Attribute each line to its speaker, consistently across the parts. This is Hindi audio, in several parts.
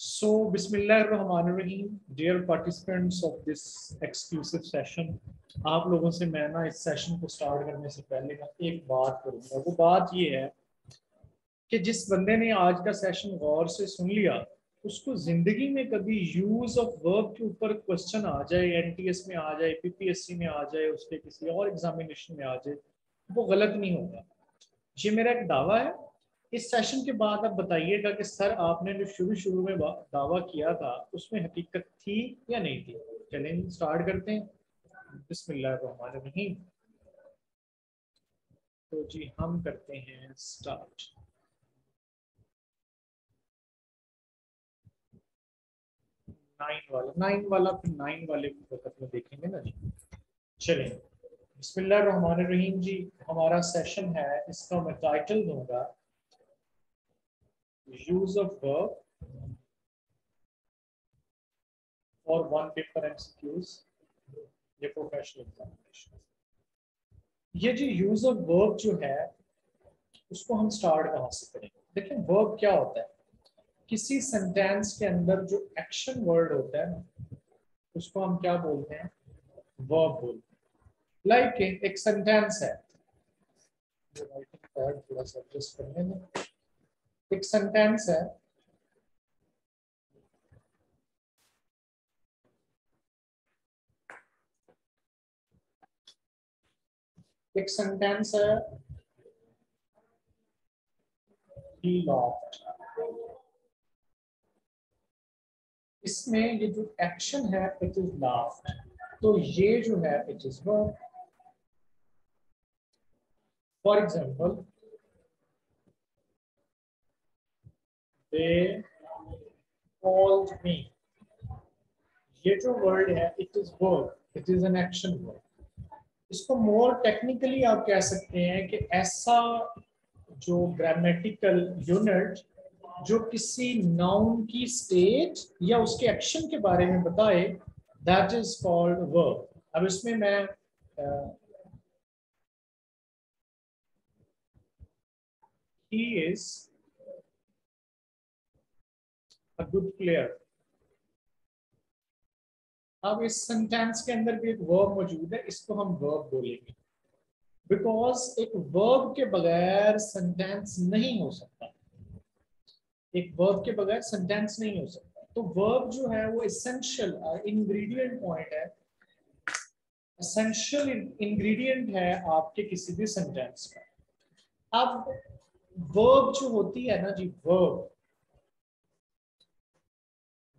Speaker 1: So, Bismillahirrahmanirrahim, dear participants of this exclusive session, आप लोगों से मैं ना इस सेशन को स्टार्ट करने से पहले ना एक बात करूंगा। वो बात ये है कि जिस बंदे ने आज का सेशन गौर से सुन लिया, उसको जिंदगी में कभी यूज ऑफ वर्ब के ऊपर क्वेश्चन आ जाए, एनटीएस में आ जाए, पीपीएससी में आ जाए, उसके किसी और एग्जामिनेशन में आ जाए, वो गलत नहीं होगा। ये मेरा एक दावा है। इस सेशन के बाद आप बताइएगा कि सर आपने जो शुरू शुरू में दावा किया था उसमें हकीकत थी या नहीं थी। चलें स्टार्ट करते हैं। बिस्मिल्लाहिर्रहमानिर्रहीम। तो जी हम करते हैं स्टार्ट। नाइन वाला फिर नाइन वाले वक्त में देखेंगे ना जी। चलें बिस्मिल्लाहिर्रहमानिर्रहीम जी। हमारा सेशन है, इसका मैं टाइटल दूंगा यूज ऑफ वर्ब और वन पेपर एमसीक्यूज, ये प्रोफेशनल एग्जामिनेशन। ये जो यूज ऑफ वर्ब जो है उसको हम स्टार्ट कहाँ से करेंगे। देखिए वर्ब क्या होता है, किसी सेंटेंस के अंदर जो एक्शन वर्ड होता है ना उसको हम क्या बोलते हैं, वर्ब बोलते हैं। लाइक एक सेंटेंस है, राइटिंग पैड थोड़ा सा एडजस्ट करने में, एक सेंटेंस है, एक सेंटेंस है he laughed। इसमें ये जो एक्शन है इट इज लाफ्ड, तो ये जो है it is verb. For example they called me, ये जो वर्ड है it is verb, it is an action word. इसको मोर टेक्निकली आप कह सकते हैं कि ऐसा जो ग्रामेटिकल यूनिट जो किसी नाउन की स्टेट या उसके एक्शन के बारे में बताए, दैट इज कॉल्ड वर्ब। अब इसमें मैं he is a good player। अब इस सेंटेंस के अंदर भी एक वर्ब मौजूद है, इसको हम वर्ब बोलेंगे, बिकॉज एक वर्ब के बगैर सेंटेंस नहीं हो सकता। एक वर्ब के बगैर सेंटेंस नहीं हो सकता। तो वर्ब जो है वो एसेंशियल इंग्रेडिएंट पॉइंट है, एसेंशियल इंग्रेडिएंट है आपके किसी भी सेंटेंस का। अब वर्ब जो होती है ना जी, वर्ब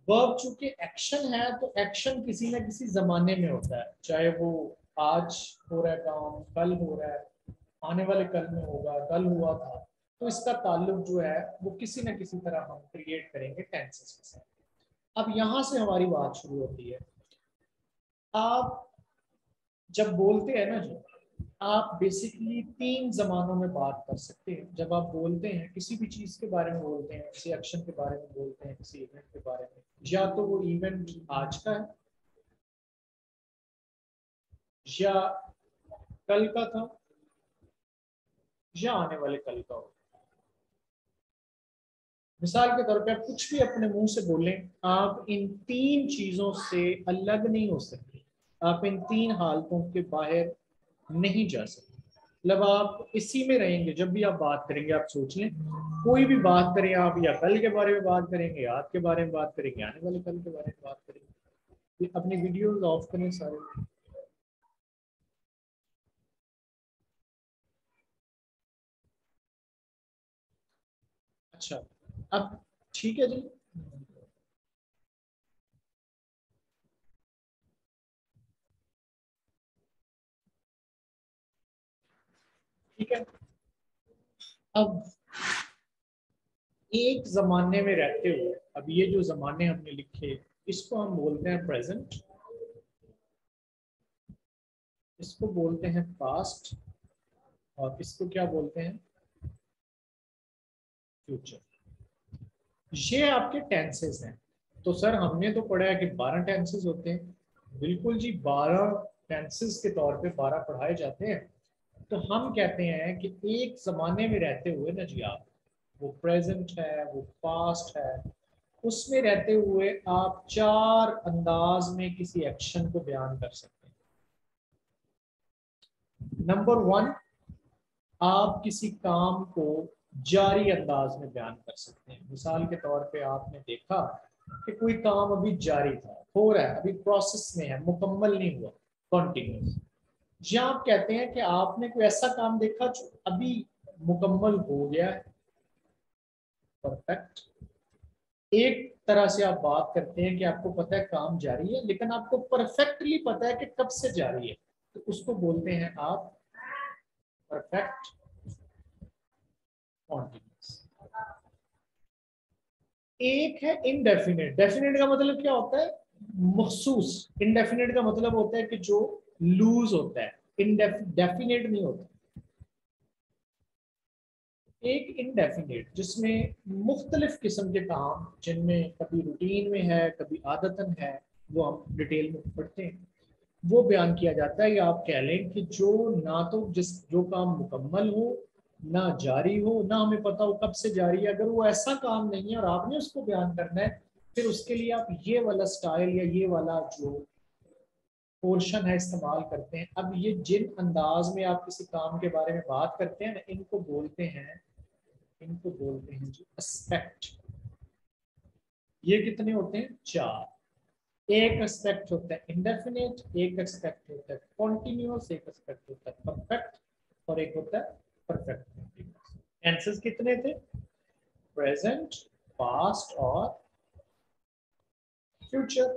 Speaker 1: वर्ब चूंकि एक्शन है तो एक्शन किसी न किसी जमाने में होता है, चाहे वो आज हो रहा है काम, कल हो रहा है, आने वाले कल में होगा, कल हुआ था। तो इसका ताल्लुक जो है वो किसी न किसी तरह हम क्रिएट करेंगे टेंसेस के साथ। अब यहां से हमारी बात शुरू होती है। आप जब बोलते हैं ना जी, आप बेसिकली तीन जमानों में बात कर सकते हैं। जब आप बोलते हैं किसी भी चीज के बारे में बोलते हैं, किसी एक्शन के बारे में बोलते हैं, किसी इवेंट के बारे में, या तो वो इवेंट आज का है या कल का था या आने वाले कल का हो। मिसाल के तौर पे आप कुछ भी अपने मुंह से बोलें, आप इन तीन चीजों से अलग नहीं हो सकते। आप इन तीन हालतों के बाहर नहीं जा सकते। मतलब आप इसी में रहेंगे। जब भी आप बात करेंगे आप सोच लें, कोई भी बात करें आप, या कल के बारे में बात करेंगे, या आज के बारे में बात करेंगे, आने वाले कल के बारे में बात करेंगे। अपनी वीडियोस ऑफ करें सारे। अच्छा, अब ठीक है जी। ठीक है, अब एक जमाने में रहते हुए, अब ये जो जमाने हमने लिखे इसको हम बोलते हैं प्रेजेंट, इसको बोलते हैं पास्ट, और इसको क्या बोलते हैं, फ्यूचर। ये आपके टेंसेस हैं। तो सर हमने तो पढ़ा है कि 12 टेंसेस होते हैं। बिल्कुल जी, 12 टेंसेस के तौर पे 12 पढ़ाए जाते हैं। तो हम कहते हैं कि एक जमाने में रहते हुए ना जी, आप वो प्रेजेंट है, वो पास्ट है, उसमें रहते हुए आप 4 अंदाज में किसी एक्शन को बयान कर सकते हैं। नंबर 1, आप किसी काम को जारी अंदाज में बयान कर सकते हैं। मिसाल के तौर पे आपने देखा कि कोई काम अभी जारी था, हो रहा है, अभी प्रोसेस में है, मुकम्मल नहीं हुआ, कॉन्टिन्यूस। या आप कहते हैं कि आपने कोई ऐसा काम देखा जो अभी मुकम्मल हो गया है, परफेक्ट। एक तरह से आप बात करते हैं कि आपको पता है काम जारी है, लेकिन आपको परफेक्टली पता है कि कब से जारी है, तो उसको बोलते हैं आप परफेक्ट कॉन्टिन्यूस। एक है इनडेफिनेट। डेफिनेट का मतलब क्या होता है? मखसूस। इनडेफिनेट का मतलब होता है कि जो लूज होता है, डेफिनेट नहीं होता। एक इनडेफिनेट जिसमें मुख्तलिफ किस्म के काम, जिनमें कभी रूटीन में है, कभी आदतन है, वो हम डिटेल में पढ़ते हैं, वो बयान किया जाता है। या आप कह लें कि जो ना तो जो काम मुकम्मल हो, ना जारी हो, ना हमें पता हो कब से जारी है, अगर वो ऐसा काम नहीं है और आपने उसको बयान करना है, फिर उसके लिए आप ये वाला स्टाइल या ये वाला जो पोर्शन है इस्तेमाल करते हैं। अब ये जिन अंदाज में आप किसी काम के बारे में बात करते हैं ना, इनको बोलते हैं जी एस्पेक्ट। ये कितने होते हैं? 4। एक एस्पेक्ट होता है इंडेफिनिट, एक एस्पेक्ट होता है कॉन्टिन्यूअस, एक एस्पेक्ट होता है परफेक्ट, और एक होता है परफेक्ट कॉन्टिन्यूअस। टेंसेस कितने थे? प्रेजेंट, पास्ट और फ्यूचर।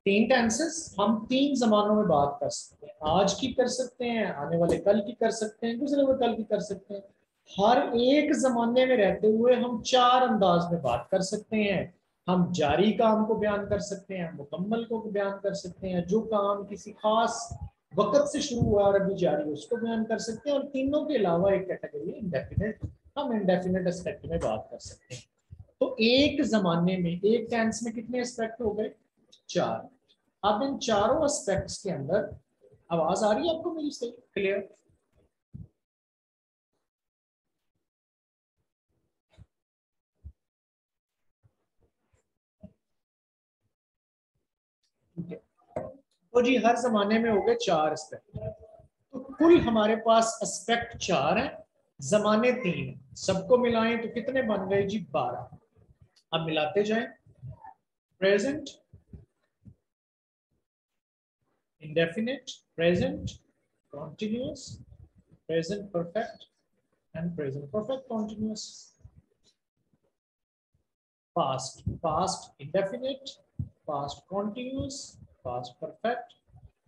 Speaker 1: 3 टेंसेस। हम 3 जमानों में बात कर सकते हैं। आज की कर सकते हैं, आने वाले कल की कर सकते हैं, गुजरे हुए कल की कर सकते हैं। हर एक जमाने में रहते हुए हम 4 अंदाज में बात कर सकते हैं। हम जारी काम को बयान कर सकते हैं, मुकम्मल को बयान कर सकते हैं, जो काम किसी खास वक्त से शुरू हुआ और अभी जारी है उसको बयान कर सकते हैं, और तीनों के अलावा एक कैटेगरी है इंडेफिनेट। हम इंडेफिनेट एस्पेक्ट में बात कर सकते हैं। तो एक जमाने में, एक टेंस में कितने एस्पेक्ट हो गए? 4। अब इन चारों एस्पेक्ट्स के अंदर, आवाज आ रही है आपको मेरी सही क्लियर? ठीक है। तो जी हर जमाने में हो गए 4 एस्पेक्ट। तो कुल हमारे पास एस्पेक्ट 4 है, जमाने 3। सबको मिलाएं तो कितने बन गए जी? 12। अब मिलाते जाएं। Present indefinite, present continuous, present perfect and present perfect continuous. past indefinite, past continuous, past perfect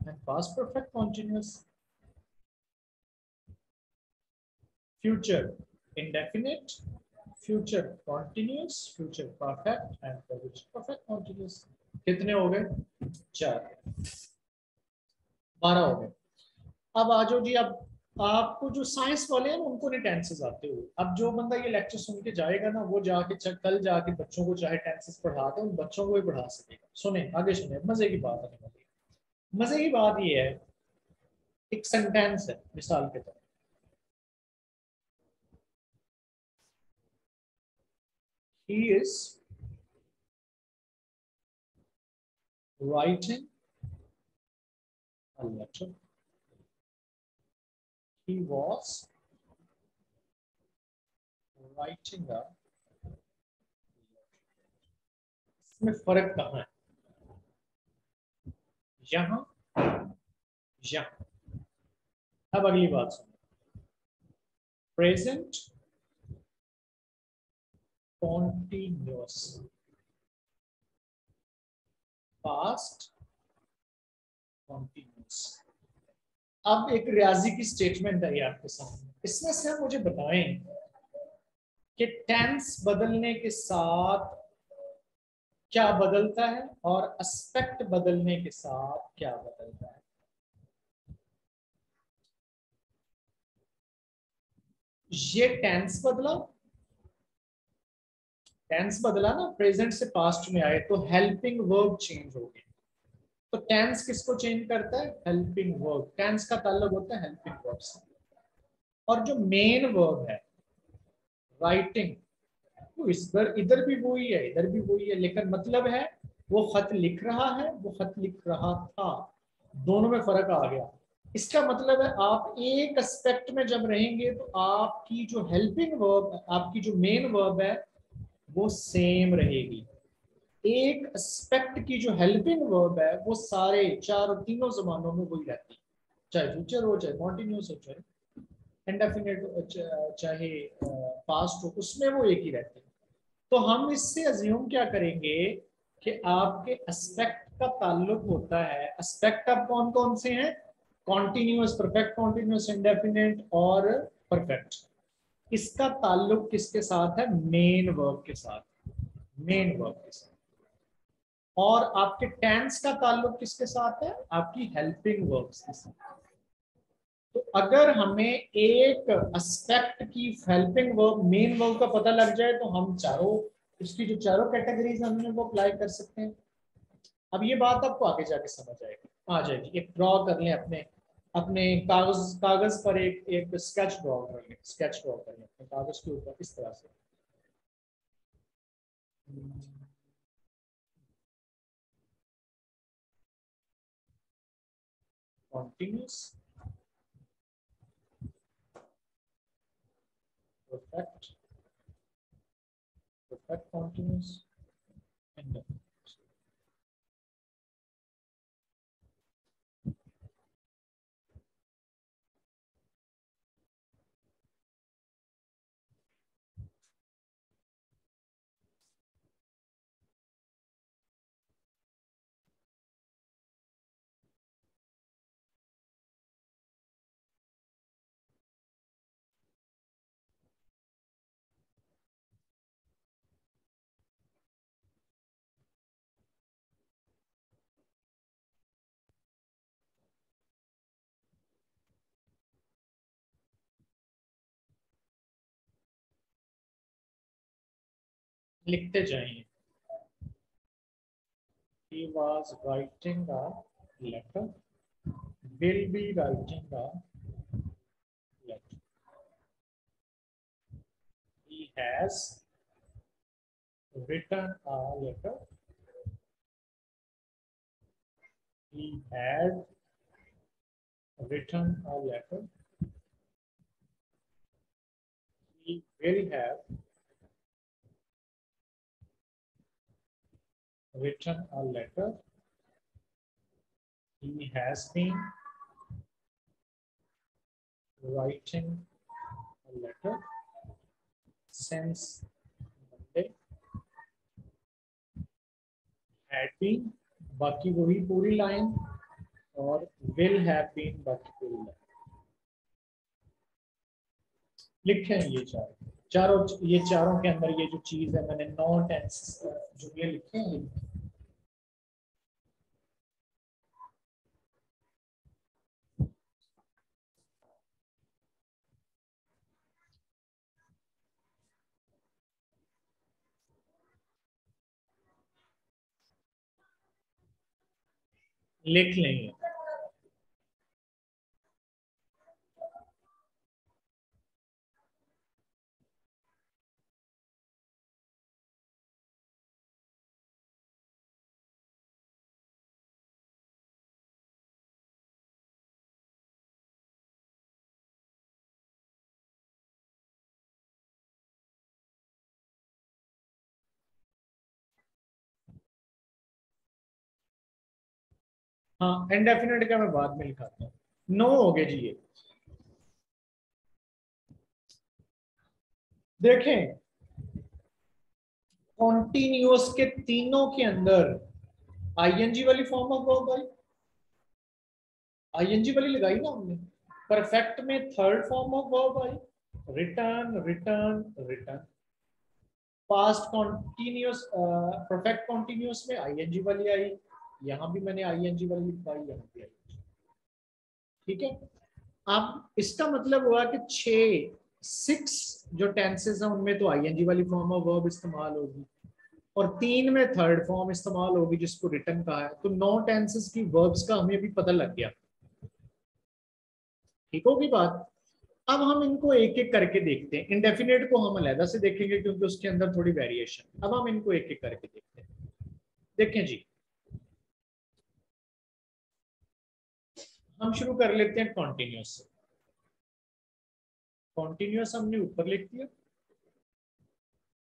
Speaker 1: and past perfect continuous. Future indefinite, future continuous, future perfect and future perfect continuous. कितने हो गए? 4। 12 हो गए। अब आ जाओ जी। अब आपको जो साइंस वाले हैं ना, उनको नहीं टेंसेस आते हुए। अब जो बंदा ये लेक्चर सुन के जाएगा ना, वो जाके कल जाके बच्चों को चाहे टेंसेस पढ़ा दे, उन बच्चों को भी पढ़ा सकेगा। सुने आगे, सुने, मजे की बात आने वाली है। मजे की बात ये है, एक सेंटेंस है मिसाल के तौर, he is writing a letter, he was writing a, इसमें फर्क कहाँ है? यहां, यहां। अब अगली बात सुनो। Present continuous, past continuous. अब एक रियाजी की स्टेटमेंट है ये आपके सामने, इसमें से आप मुझे बताएं कि टेंस बदलने के साथ क्या बदलता है और एस्पेक्ट बदलने के साथ क्या बदलता है। ये टेंस बदला, टेंस बदला ना, प्रेजेंट से पास्ट में आए तो हेल्पिंग वर्ब चेंज हो गया। तो टेंस किसको चेंज करता है? Helping verb. टेंस का ताल्लुक होता है हेल्पिंग वर्ब से। और जो मेन वर्ब है राइटिंग, तो इधर इधर भी वही है, इधर भी वही है, लेकिन मतलब है वो खत लिख रहा है, वो खत लिख रहा था, दोनों में फर्क आ गया। इसका मतलब है आप एक एस्पेक्ट में जब रहेंगे तो आपकी जो हेल्पिंग वर्ब, आपकी जो मेन वर्ब है वो सेम रहेगी। एक एस्पेक्ट की जो हेल्पिंग वर्ब है वो सारे चार तीनों जमानों में वही रहती है, चाहे फ्यूचर हो, चाहे कॉन्टिन्यूस हो, चाहे इंडेफिनिट हो, चाहे पास्ट हो, उसमें वो एक ही रहती है। तो हम इससे अज्यूम क्या करेंगे कि आपके एस्पेक्ट का ताल्लुक होता है, एस्पेक्ट आप कौन कौन से हैं, कॉन्टिन्यूस, परफेक्ट कॉन्टिन्यूस, इंडेफिनिट और परफेक्ट। इसका ताल्लुक किसके साथ है, मेन वर्ब के साथ, मेन वर्ब के साथ। और आपके टेंस का ताल्लुक किसके साथ है, आपकी हेल्पिंग वर्ब्स के साथ। तो अगर हमें एक एस्पेक्ट की हेल्पिंग वर्ब, मेन वर्ब का पता लग जाए तो हम चारों, उसकी जो चारों कैटेगरीज हमने वो अप्लाई कर सकते हैं। अब ये बात आपको आगे जाके समझ आएगी, आ जाएगी। एक ड्रॉ कर लें अपने अपने कागज कागज पर एक एक स्केच ड्रॉ कर लें, स्केच ड्रॉ कर लें अपने कागज के ऊपर इस तरह से। Continuous, perfect, perfect continuous, indefinite. लिखते जाइए। He was writing a letter, will be writing a letter. He has written a letter. He had written a letter. He will have written a letter. He has been writing a letter since Monday. Had been, बाकी वही पूरी लाइन, और will have been बाकी पूरी लाइन। लिखे हैं ये चारों, ये चारों के अंदर ये जो चीज है, मैंने 9 टेंस जो ये लिखे हैं, लिख लेंगे। हाँ, इंडेफिनिट का मैं बाद में लिखाता हूँ। 9 हो गए जी ये। देखें, कॉन्टिन्यूअस के तीनों के अंदर आईएनजी वाली फॉर्म ऑफ वर्ब आई, आईएनजी वाली लगाई ना हमने। परफेक्ट में थर्ड फॉर्म ऑफ वर्ब आई, return, return, return. Past continuous, perfect continuous में आईएनजी वाली आई, यहां भी मैंने आईएनजी वाली लिखवाई, यहां भी आई। ठीक है। अब इसका मतलब हुआ कि 6 जो टेंसेस हैं उनमें तो आईएनजी वाली फॉर्म ऑफ वर्ब इस्तेमाल होगी, और 3 में थर्ड फॉर्म इस्तेमाल होगी जिसको रिटर्न कहा है। तो 9 टेंसेस की वर्ब्स का हमें भी पता लग गया। ठीक होगी बात। अब हम इनको एक एक करके देखते हैं। इंडेफिनेट को हम अलग से देखेंगे क्योंकि उसके अंदर थोड़ी वेरिएशन। अब हम इनको एक एक करके देखते हैं। देखें जी, हम शुरू कर लेते हैं कॉन्टिन्यूस से। कॉन्टिन्यूस हमने ऊपर लिख दिया।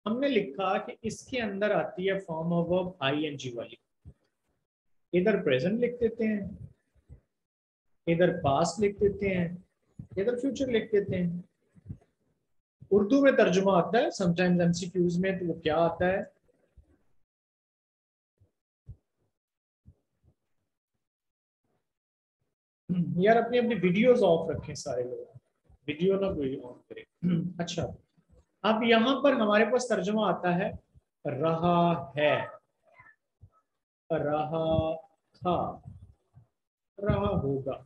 Speaker 1: हमने लिखा कि इसके अंदर आती है फॉर्म ऑफ वर्ब आईएनजी वाली। इधर प्रेजेंट लिख देते हैं, इधर पास्ट लिख देते हैं, इधर फ्यूचर लिख देते हैं। उर्दू में तर्जुमा आता है समटाइम्स एमसीक्यूज में, तो वो क्या आता है, यार अपनी अपनी वीडियोस ऑफ रखें सारे लोग, वीडियो ना कोई ऑन करे। अच्छा, अब यहां पर हमारे पास तर्जुमा आता है रहा है, रहा था, रहा होगा।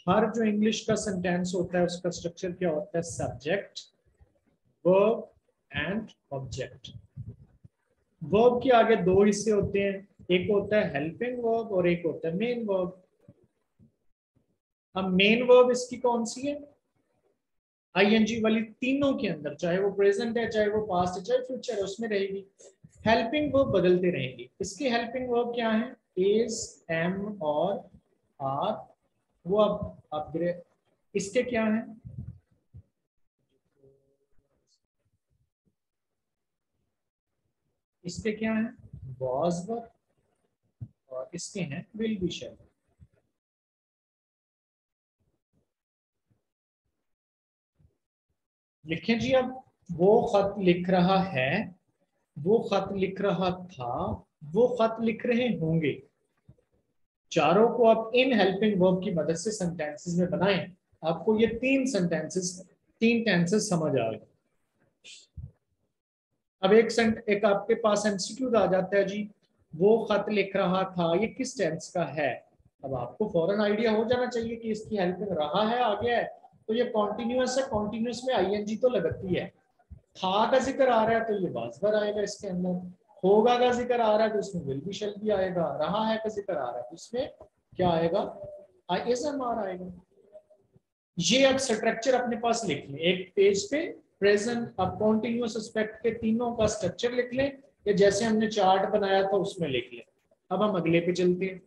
Speaker 1: हर जो इंग्लिश का सेंटेंस होता है उसका स्ट्रक्चर क्या होता है, subject, verb and object. Verb के आगे दो हिस्से होते हैं, एक होता है हेल्पिंग वर्ब और एक होता है मेन वर्ब। अब मेन वर्ब इसकी कौन सी है, आईएनजी वाली। तीनों के अंदर चाहे वो प्रेजेंट है, चाहे वो पास्ट है, चाहे फ्यूचर है, उसमें रहेगी। हेल्पिंग वर्ब बदलते रहेंगे। इसके हेल्पिंग वर्ब क्या है, इज, एम और आर। वो अब अपग्रेड। इसके क्या है, इसके क्या है, वॉज वर्ब, और इसके हैं विल बी शैल। लिखें जी। अब वो खत लिख रहा है, वो खत लिख रहा था, वो खत लिख रहे होंगे। चारों को आप इन हेल्पिंग वर्ब की मदद से सेंटेंसेस में बनाएं। आपको ये तीन सेंटेंसेस, तीन टेंसेस समझ आ गए। अब एक आपके पास एमसीक्यू आ जाता है जी, वो खत लिख रहा था, ये किस टेंस का है। अब आपको फौरन आइडिया हो जाना चाहिए कि इसकी हेल्पिंग रहा है आ गया है, तो ये कॉन्टिन्यूअस है, कॉन्टिन्यूअस में आईएनजी तो लगती है। था का जिक्र आ रहा है तो ये वाजबर आएगा इसके अंदर। होगा का जिक्र आ रहा है तो उसमें विल बी शैल भी आएगा। रहा है का जिक्र आ रहा है तो इसमें क्या आएगा, आईएसएमआर आएगा। ये अब स्ट्रक्चर अपने पास लिख लें एक पेज पे। प्रेजेंट अब कॉन्टिन्यूअस एस्पेक्ट के तीनों का स्ट्रक्चर लिख लें, या जैसे हमने चार्ट बनाया था उसमें लिख लें। अब हम अगले पे चलते हैं।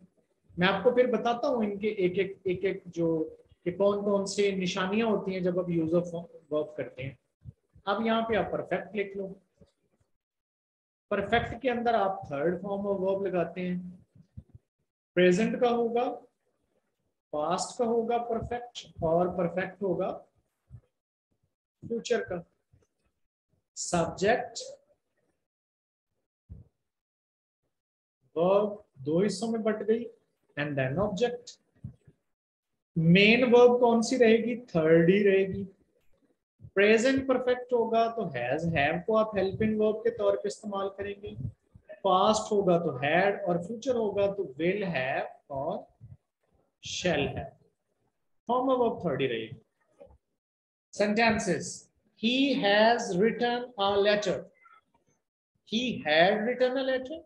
Speaker 1: मैं आपको फिर बताता हूँ इनके एक एक जो कि कौन कौन से निशानियां होती हैं जब आप यूज ऑफ वर्ब करते हैं। अब यहाँ पे आप परफेक्ट लिख लो। परफेक्ट के अंदर आप थर्ड फॉर्म ऑफ वर्ब लगाते हैं। प्रेजेंट का होगा, पास्ट का होगा परफेक्ट, और परफेक्ट होगा फ्यूचर का। सब्जेक्ट, वर्ब दो हिस्सों में बट गई, and then object. Main verb कौन सी रहेगी, थर्ड ही रहेगी। प्रेजेंट परफेक्ट होगा तो हैज, हैव को आप हेल्पिंग वर्ब के तौर पे इस्तेमाल करेंगे। पास्ट होगा तो हैड, और फ्यूचर होगा तो विल हैव और shall have. Form of verb third ही रहेगी। Sentences. He has written a letter. He had written a letter.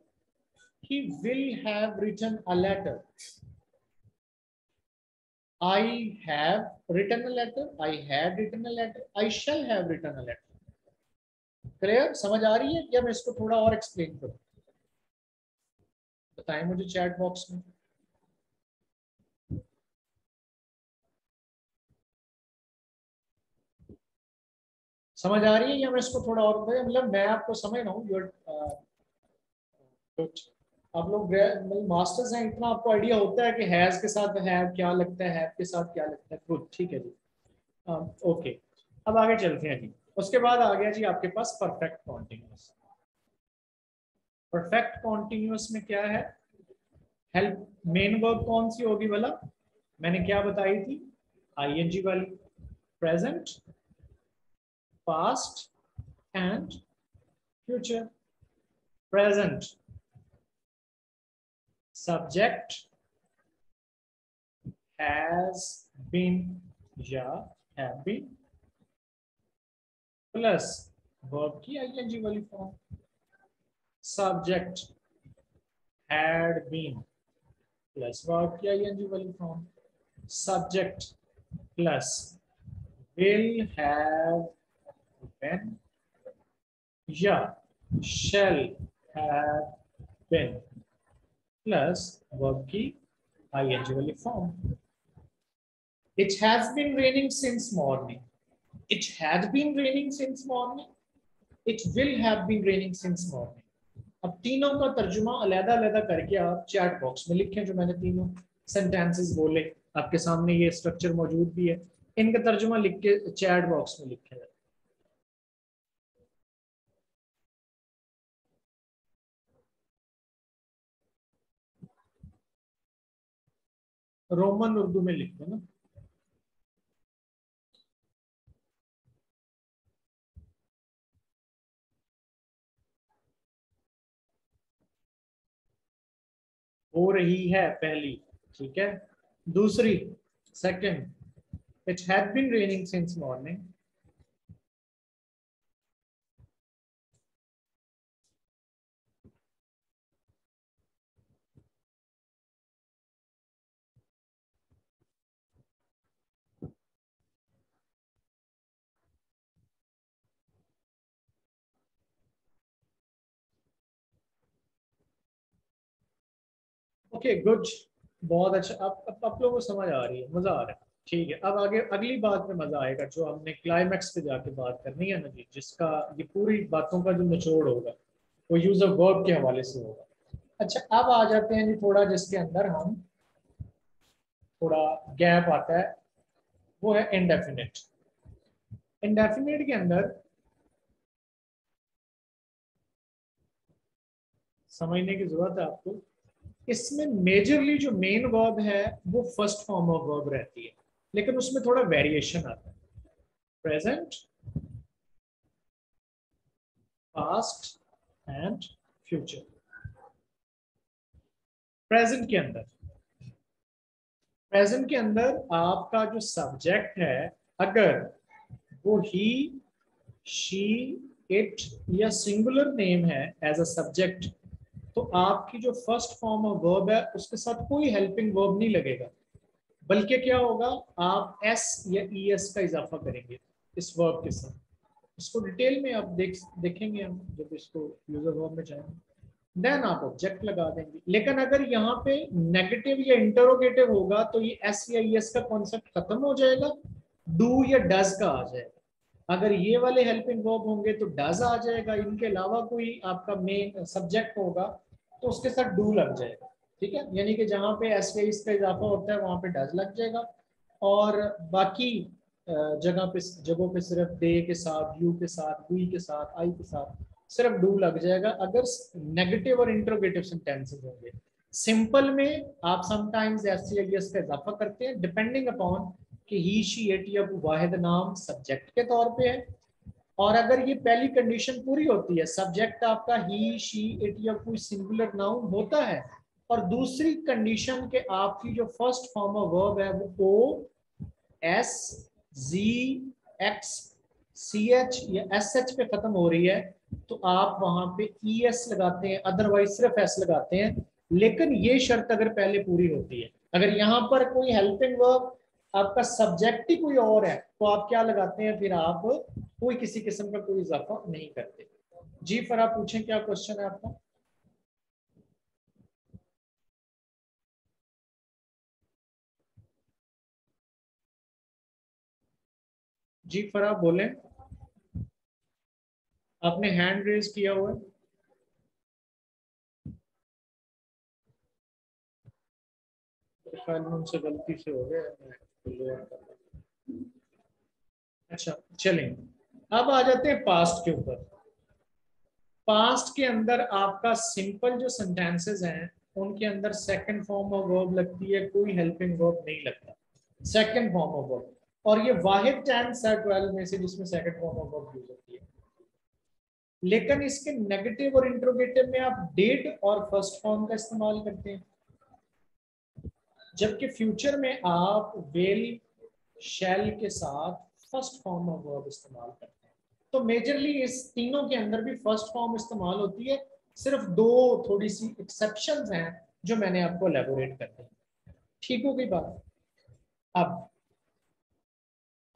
Speaker 1: He will have written a letter. I have written a letter. I had written a letter. I shall have written a letter. Clear, समझ आ रही है क्या, मैं इसको थोड़ा और एक्सप्लेन करूं, बताएं मुझे चैट बॉक्स में। समझ आ रही है या मैं इसको थोड़ा और मतलब मैं आपको समझ रहा हूँ। आप लोग मतलब मास्टर्स हैं, इतना आपको आइडिया होता है कि हैज के साथ हैव क्या लगता है, हैव के साथ क्या लगता है। गुड, ठीक है जी। ओके, अब आगे चलते हैं जी। उसके बाद आ गया जी आपके पास परफेक्ट कॉन्टिन्यूअस। परफेक्ट कॉन्टिन्यूअस में क्या है, हेल्प मेन वर्ब कौन सी होगी भला, मैंने क्या बताई थी, आईएनजी वाली। Present, past and future. Present subject has been या हैव बीन, प्लस वर्ब की आईएनजी वाली form. Subject had been plus verb की आईएनजी वाली form. Subject plus will have been या shall have been plus verb की ing वाली form. It has been raining since morning. It had been raining since morning. It will have been raining since morning. अब तीनों का तर्जुमा अलग-अलग करके आप चैट बॉक्स में लिखें. जो मैंने तीनों सेंटेंसेस बोले आपके सामने ये स्ट्रक्चर मौजूद भी है. इनका तर्जुमा लिख के चैट बॉक्स में लिखें. रोमन उर्दू में लिख दो ना. हो रही है पहली, ठीक है. दूसरी, second, it had been raining since morning. Okay good, बहुत अच्छा. अब आप लोगों को समझ आ रही है, मजा आ रहा है. ठीक है, अब आगे अगली बात में मजा आएगा जो हमने क्लाइमैक्स पे जाके बात करनी है ना जी, जिसका ये पूरी बातों का जो निचोड़ होगा वो यूज ऑफ वर्ब के हवाले से होगा. अच्छा, अब आ जाते हैं जी थोड़ा जिसके अंदर हम थोड़ा गैप आता है, वो है इंडेफिनिट. इंडेफिनिट के अंदर समझने की जरूरत है आपको. इसमें मेजरली जो मेन वर्ब है वो फर्स्ट फॉर्म ऑफ वर्ब रहती है, लेकिन उसमें थोड़ा वेरिएशन आता है. Present, past and future. Present के अंदर आपका जो सब्जेक्ट है, अगर वो ही, शी, इट या सिंगुलर नेम है एज अ सब्जेक्ट, तो आपकी जो फर्स्ट फॉर्म ऑफ वर्ब है उसके साथ कोई हेल्पिंग वर्ब नहीं लगेगा, बल्कि क्या होगा, आप एस या ई एस का इजाफा करेंगे इस वर्ब के साथ. इसको डिटेल में आप देखेंगे हम जब इसको यूजर वर्ब में जाएंगे. देन आप ऑब्जेक्ट लगा देंगे. लेकिन अगर यहाँ पे नेगेटिव या इंटरोगेटिव होगा तो ये एस या एस का कॉन्सेप्ट खत्म हो जाएगा, डू या डज का आ जाएगा. अगर ये वाले हेल्पिंग वर्ब होंगे तो डज आ जाएगा. इनके अलावा कोई आपका मेन सब्जेक्ट होगा तो उसके साथ डू लग जाएगा. ठीक है, यानी कि जहाँ पे एस या एस का इजाफा होता है वहां पे डज लग जाएगा, और बाकी जगहों पे सिर्फ दे के साथ, यू के साथ, वी के साथ, आई के साथ सिर्फ डू लग जाएगा अगर नेगेटिव और इंट्रोगेटिव सेंटेंसेस होंगे. सिंपल में आप समटाइम्स एस या एस का इजाफा करते हैं डिपेंडिंग अपॉन कि ही, शी, इट या वाहिद नाम सब्जेक्ट के तौर पे है. और अगर ये पहली कंडीशन पूरी होती है, सब्जेक्ट आपका ही, शी, इट या कोई सिंगुलर नाउन होता है, और दूसरी कंडीशन के आपकी जो फर्स्ट फॉर्म ऑफ वर्ब है वो ओ, एस, जी, एक्स, सी एच या एस एच पे खत्म हो रही है, तो आप वहां पे ई एस लगाते हैं, अदरवाइज सिर्फ एस लगाते हैं. लेकिन ये शर्त अगर पहले पूरी होती है, अगर यहाँ पर कोई हेल्पिंग वर्ब आपका सब्जेक्ट ही कोई और है तो आप क्या लगाते हैं, फिर आप कोई किसी किस्म का कोई इजाफा नहीं करते. जी फिर आप पूछें, क्या क्वेश्चन है आपका. जी फिर आप बोलें, आपने हैंड रेज किया हुआ है. उनसे गलती से हो गया. अच्छा चलें, अब आ जाते हैं पास्ट के ऊपर. पास्ट के अंदर आपका सिंपल जो सेंटेंसेस हैं उनके अंदर सेकंड फॉर्म ऑफ वर्ब लगती है, कोई हेल्पिंग वर्ब नहीं लगता. सेकंड फॉर्म ऑफ वर्ब, और ये वाहिद टेंस है 12 में से जिसमें second form of verb use होती है. लेकिन इसके नेगेटिव और इंट्रोगेटिव में आप डेट और फर्स्ट फॉर्म का इस्तेमाल करते हैं, जबकि फ्यूचर में आप विल, शैल के साथ फर्स्ट फॉर्म ऑफ वर्ब इस्तेमाल करते हैं. तो मेजरली इस तीनों के अंदर भी फर्स्ट फॉर्म इस्तेमाल होती है. सिर्फ दो थोड़ी सी एक्सेप्शंस हैं जो मैंने आपको एलेबोरेट कर दी. ठीक हो गई बात. अब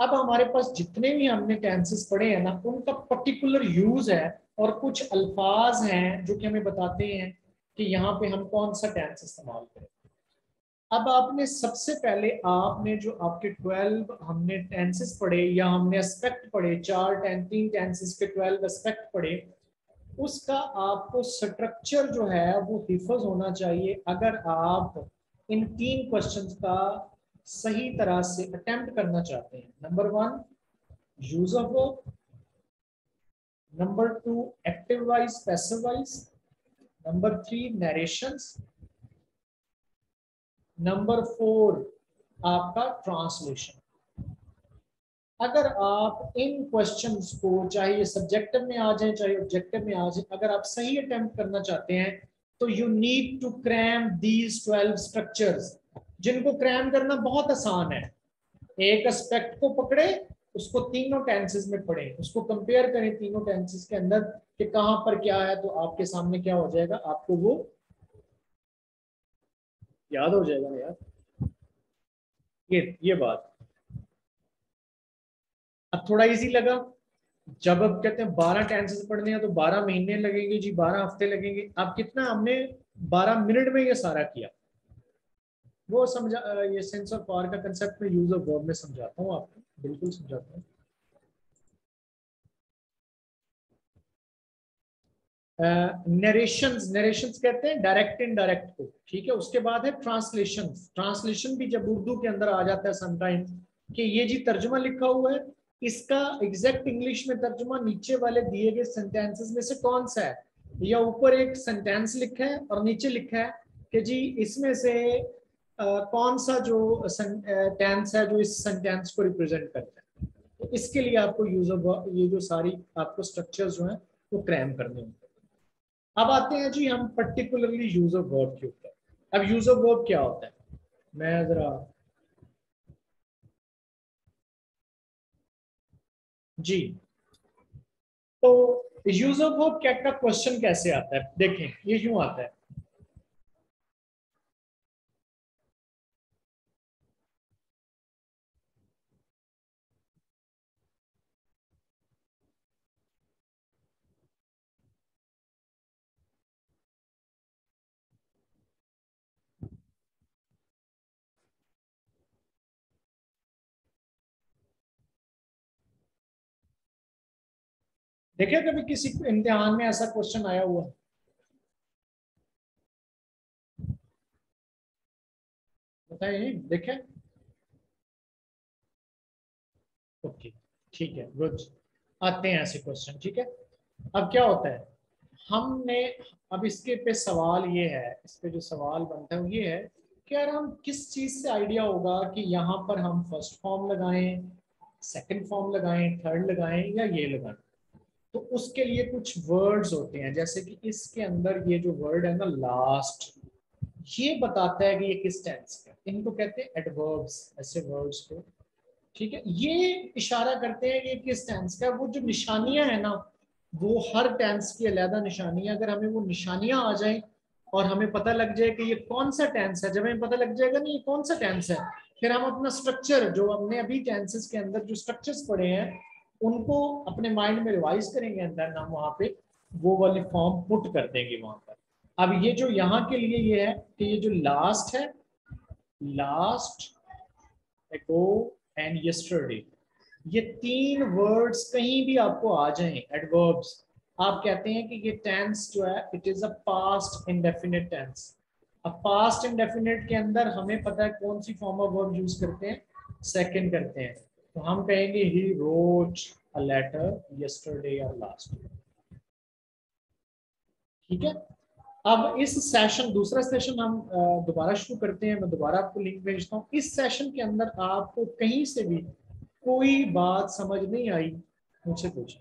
Speaker 1: अब हमारे पास जितने भी हमने टेंसेस पढ़े हैं ना, उनका पर्टिकुलर यूज है और कुछ अल्फाज हैं जो कि हमें बताते हैं कि यहाँ पे हम कौन सा टेंस इस्तेमाल करें। अब आपने सबसे पहले आपने जो आपके 12 हमने टेंसेस पढ़े या हमने एस्पेक्ट पढ़े, तीन टेंसेस के 12 एस्पेक्ट पढ़े, उसका आपको स्ट्रक्चर जो है वो हिफज होना चाहिए अगर आप इन तीन क्वेश्चंस का सही तरह से अटेम्प्ट करना चाहते हैं। Number 1 use of verb, number 2 active voice passive wise, number 3 narrations, number 4 आपका ट्रांसलेशन। अगर आप इन क्वेश्चंस को चाहे ये सब्जेक्टिव में आ जाए चाहे ऑब्जेक्टिव में आ जाए, अगर आप सही अटेम्प्ट करना चाहते हैं तो you need to cram these 12 structures, जिनको क्रैम करना बहुत आसान है। एक एस्पेक्ट को पकड़े, उसको तीनों टेंसेस में पढ़े, उसको कंपेयर करें तीनों टेंसेस के अंदर कि कहां पर क्या है, तो आपके सामने क्या हो जाएगा, आपको वो याद हो जाएगा यार। ये बात अब थोड़ा इजी लगा। जब अब कहते हैं 12 टेंसेस पढ़ने हैं तो 12 महीने लगेंगे जी, 12 हफ्ते लगेंगे। अब कितना हमने 12 मिनट में ये सारा किया। वो समझा, ये सेंस ऑफ पावर का कंसेप्ट में यूज ऑफ वर्ब में समझाता हूँ आपको, बिल्कुल समझाता हूँ। नरेशंस, नरेशंस कहते हैं डायरेक्ट इनडायरेक्ट को, ठीक है। उसके बाद है ट्रांसलेशन। ट्रांसलेशन भी जब उर्दू के अंदर आ जाता है समटाइम्स कि ये जी तर्जुमा लिखा हुआ है, इसका एग्जैक्ट इंग्लिश में तर्जुमा नीचे वाले दिए गए सेंटेंसेस में से कौन सा है, या ऊपर एक सेंटेंस लिखा है और नीचे लिखा है कि जी इसमें से कौन सा जो टेंस है जो इस सेंटेंस को रिप्रेजेंट करता है। तो इसके लिए आपको यूज ऑफ ये जो सारी आपको स्ट्रक्चर्स जो है वो क्रैम करने होंगे। अब आते हैं जी हम पर्टिकुलरली यूज ऑफ वर्ब के ऊपर। अब यूज ऑफ वर्ब क्या होता है, मैं जरा जी, तो यूज ऑफ वर्ब क्या का क्वेश्चन कैसे आता है, देखें ये यूं आता है। देखिए कभी किसी इम्तिहान में ऐसा क्वेश्चन आया हुआ, बताइए देखें। ओके, ठीक है, गुड। आते हैं ऐसे क्वेश्चन, ठीक है। अब क्या होता है, हमने अब इसके पे सवाल ये है, इस पे जो सवाल बनता है वो ये है कि यार हम किस चीज से आइडिया होगा कि यहाँ पर हम फर्स्ट फॉर्म लगाएं, सेकंड फॉर्म लगाएं, थर्ड लगाएं या ये लगाएं। तो उसके लिए कुछ वर्ड्स होते हैं, जैसे कि इसके अंदर ये जो वर्ड है ना लास्ट, ये बताता है कि ये किस टेंस का, इनको कहते हैं एडवर्ब्स, ऐसे वर्ड्स को, ठीक है। ये इशारा करते हैं कि ये किस टेंस का है। वो जो निशानियां है ना, वो हर टेंस की अलग निशानियां, अगर हमें वो निशानियां आ जाए और हमें पता लग जाए कि ये कौन सा टेंस है, जब हमें पता लग जाएगा ना ये कौन सा टेंस है, फिर हम अपना स्ट्रक्चर जो हमने अभी टेंसेस के अंदर जो स्ट्रक्चर्स पढ़े हैं उनको अपने माइंड में रिवाइज करेंगे, अंदर हम वहां पे वो वाली फॉर्म पुट कर देंगे वहां पर। अब ये जो यहाँ के लिए ये है कि ये जो लास्ट है, लास्ट, ago एंड yesterday, ये तीन वर्ड्स कहीं भी आपको आ जाएं एडवर्ब्स, आप कहते हैं कि ये टेंस जो है it is a past indefinite tense. अब पास्ट इंडेफिनिट के अंदर हमें पता है कौन सी फॉर्म ऑफ वर्ब यूज करते हैं, सेकंड करते हैं। तो हम कहेंगे he wrote a letter yesterday और लास्ट, ठीक है। अब इस सेशन, दूसरा सेशन हम दोबारा शुरू करते हैं, मैं दोबारा आपको लिंक भेजता हूँ। इस सेशन के अंदर आपको कहीं से भी कोई बात समझ नहीं आई, मुझसे पूछें।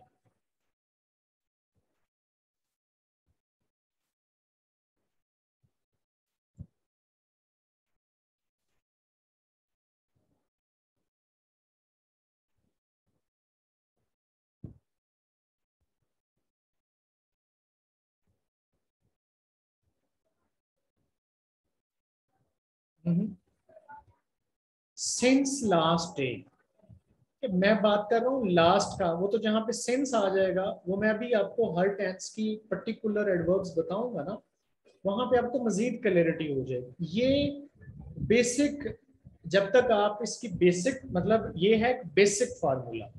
Speaker 1: सिंस लास्ट डे, कि मैं बात कर रहा हूँ लास्ट का, वो तो जहाँ पे सेंस आ जाएगा वो मैं अभी आपको हर टेंस की पर्टिकुलर एडवर्ब्स बताऊंगा ना, वहां पे आपको मजीद क्लैरिटी हो जाएगी। ये बेसिक, जब तक आप इसकी बेसिक मतलब ये है बेसिक फार्मूला,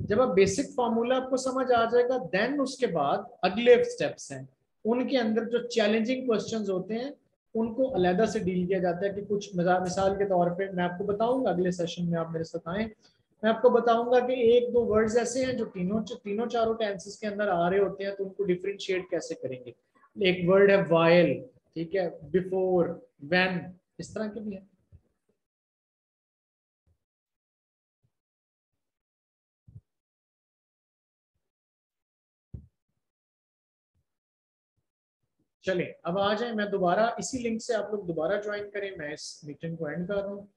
Speaker 1: जब आप बेसिक फार्मूला आपको समझ आ जाएगा देन उसके बाद अगले स्टेप्स हैं, उनके अंदर जो चैलेंजिंग क्वेश्चंस होते हैं उनको अलहदा से डील किया जाता है। कि कुछ मिसाल के तौर पे मैं आपको बताऊंगा अगले सेशन में, आप मेरे साथ आए, मैं आपको बताऊंगा कि एक दो वर्ड्स ऐसे हैं जो तीनों तीनों चारों टेंसेस के अंदर आ रहे होते हैं, तो उनको डिफरेंशिएट कैसे करेंगे। एक वर्ड है वाइल, ठीक है, बिफोर, व्हेन, इस तरह के भी है। चलिए अब आ जाए, मैं दोबारा इसी लिंक से आप लोग दोबारा ज्वाइन करें, मैं इस मीटिंग को एंड कर रहा हूँ।